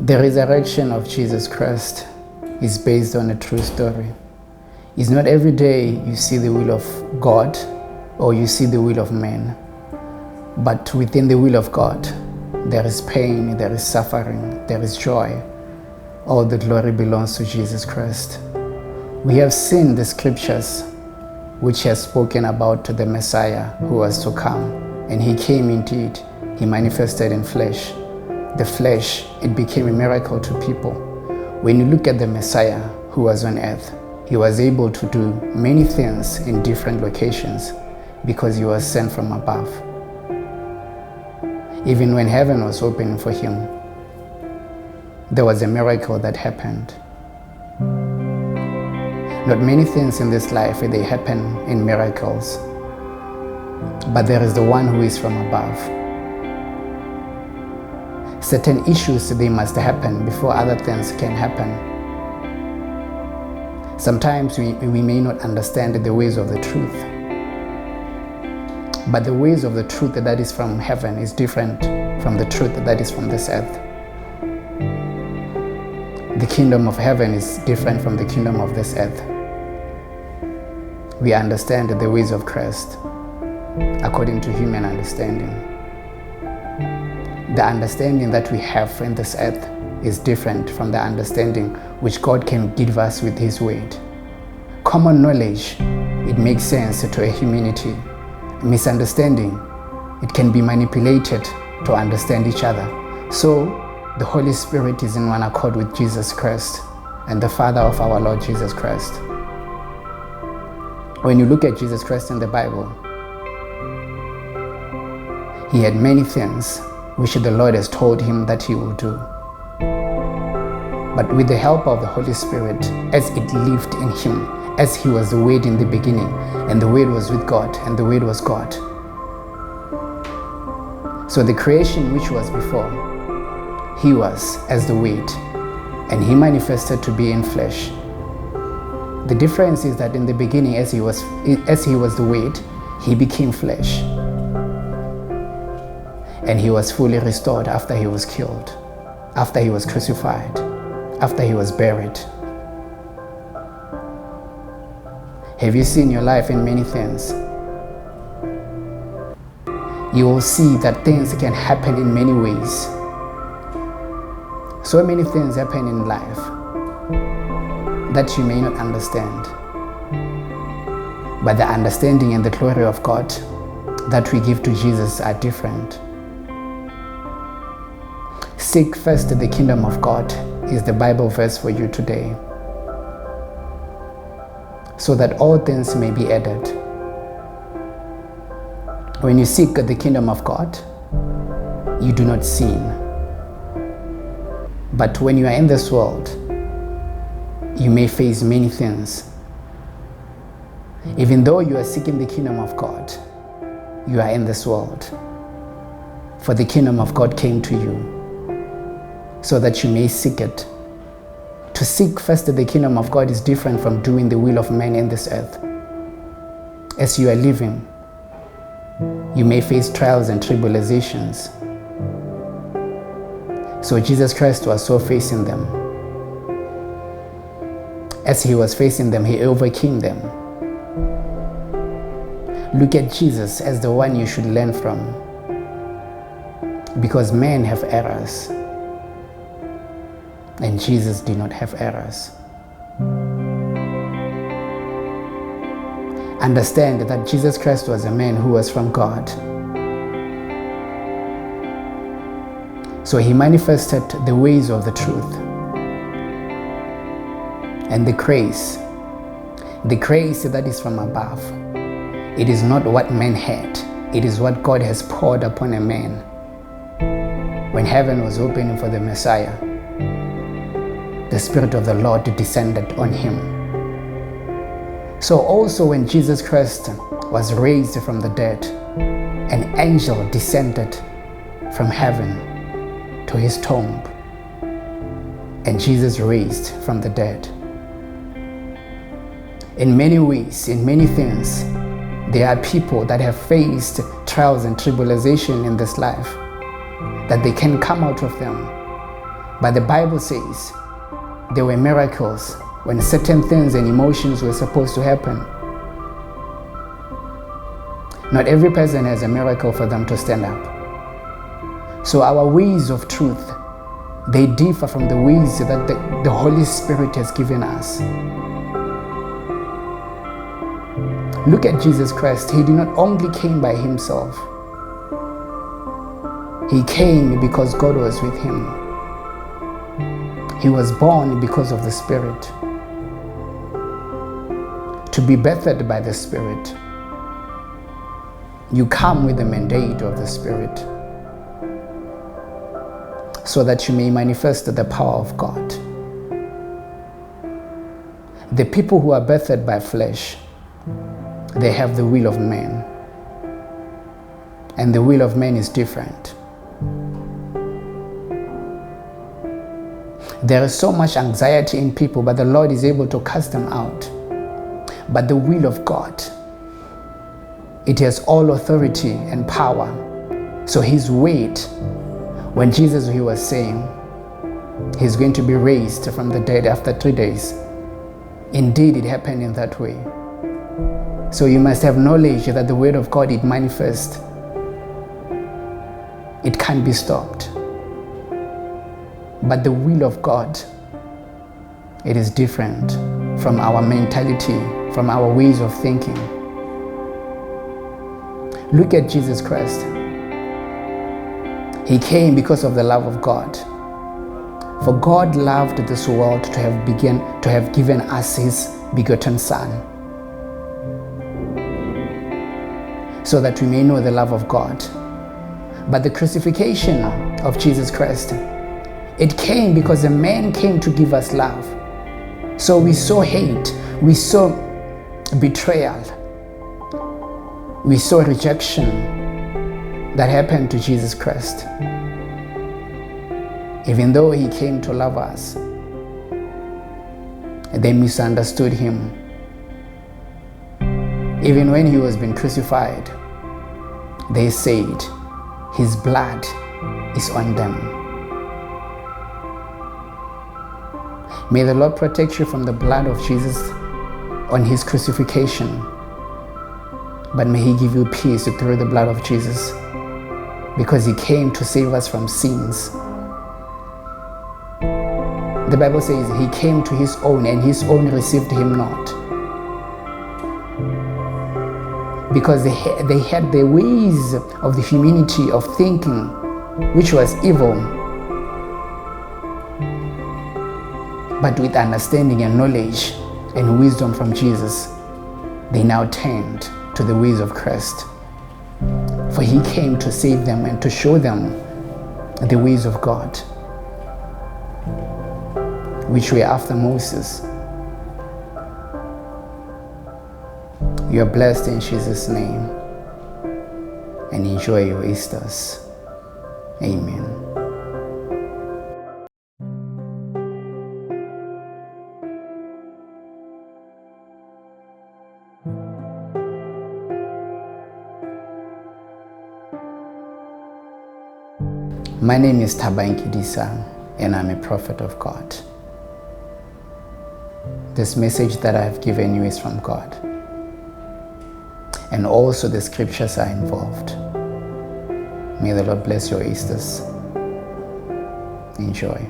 The resurrection of Jesus Christ is based on a true story. It's not every day you see the will of God or you see the will of man, but within the will of God, there is pain, there is suffering, there is joy. All the glory belongs to Jesus Christ. We have seen the scriptures which has spoken about the Messiah who was to come, and he came indeed. He manifested in flesh. The flesh, it became a miracle to people. When you look at the Messiah who was on earth, he was able to do many things in different locations because he was sent from above. Even when heaven was open for him, there was a miracle that happened. Not many things in this life, they happen in miracles, but there is the one who is from above. Certain issues, they must happen before other things can happen. Sometimes we may not understand the ways of the truth, but the ways of the truth that is from heaven is different from the truth that is from this earth. The kingdom of heaven is different from the kingdom of this earth. We understand the ways of Christ according to human understanding. The understanding that we have in this earth is different from the understanding which God can give us with His word. Common knowledge, it makes sense to a humanity. Misunderstanding, it can be manipulated to understand each other. So, the Holy Spirit is in one accord with Jesus Christ and the Father of our Lord Jesus Christ. When you look at Jesus Christ in the Bible, He had many things which the Lord has told him that he will do. But with the help of the Holy Spirit, as it lived in him, as he was the Word in the beginning, and the Word was with God, and the Word was God. So the creation which was before, he was as the Word, and he manifested to be in flesh. The difference is that in the beginning, as he was the Word, he became flesh. And he was fully restored after he was killed, after he was crucified, after he was buried. Have you seen your life in many things? You will see that things can happen in many ways. So many things happen in life that you may not understand. But the understanding and the glory of God that we give to Jesus are different. Seek first the kingdom of God is the Bible verse for you today, so that all things may be added. When you seek the kingdom of God, you do not sin. But when you are in this world, you may face many things. Even though you are seeking the kingdom of God, you are in this world. For the kingdom of God came to you so that you may seek it. To seek first the kingdom of God is different from doing the will of man in this earth. As you are living, you may face trials and tribulations. So Jesus Christ was so facing them. As he was facing them, he overcame them. Look at Jesus as the one you should learn from, because men have errors and Jesus did not have errors. Understand that Jesus Christ was a man who was from God. So he manifested the ways of the truth and the grace. The grace that is from above. It is not what man had. It is what God has poured upon a man. When heaven was opening for the Messiah, the Spirit of the Lord descended on him. So also when Jesus Christ was raised from the dead, an angel descended from heaven to his tomb, and Jesus raised from the dead. In many ways, in many things, there are people that have faced trials and tribulation in this life, that they can come out of them. But the Bible says there were miracles when certain things and emotions were supposed to happen. Not every person has a miracle for them to stand up. So our ways of truth, they differ from the ways that the Holy Spirit has given us. Look at Jesus Christ. He did not only came by himself. He came because God was with him. He was born because of the Spirit, to be birthed by the Spirit. You come with the mandate of the Spirit so that you may manifest the power of God. The people who are birthed by flesh, they have the will of man, and the will of man is different. There is so much anxiety in people, but the Lord is able to cast them out. But the will of God, it has all authority and power. So his word, when Jesus, he was saying he's going to be raised from the dead after 3 days, indeed it happened in that way. So you must have knowledge that the word of God, it manifests. It can't be stopped. But the will of God, it is different from our mentality, from our ways of thinking. Look at Jesus Christ. He came because of the love of God. For God loved this world to have given us his begotten Son, so that we may know the love of God. But the crucifixion of Jesus Christ, it came because a man came to give us love. So we saw hate, we saw betrayal, we saw rejection that happened to Jesus Christ. Even though he came to love us, they misunderstood him. Even when he was being crucified, they said, his blood is on them. May the Lord protect you from the blood of Jesus on his crucifixion, but may he give you peace through the blood of Jesus, because he came to save us from sins. The Bible says he came to his own, and his own received him not, because they had the ways of the humanity of thinking, which was evil. But with understanding and knowledge and wisdom from Jesus, they now turned to the ways of Christ. For he came to save them and to show them the ways of God, which were after Moses. You are blessed in Jesus' name, and enjoy your Easters. Amen. My name is Thabang Kedisang, and I'm a prophet of God. This message that I have given you is from God. And also the scriptures are involved. May the Lord bless your Easters. Enjoy.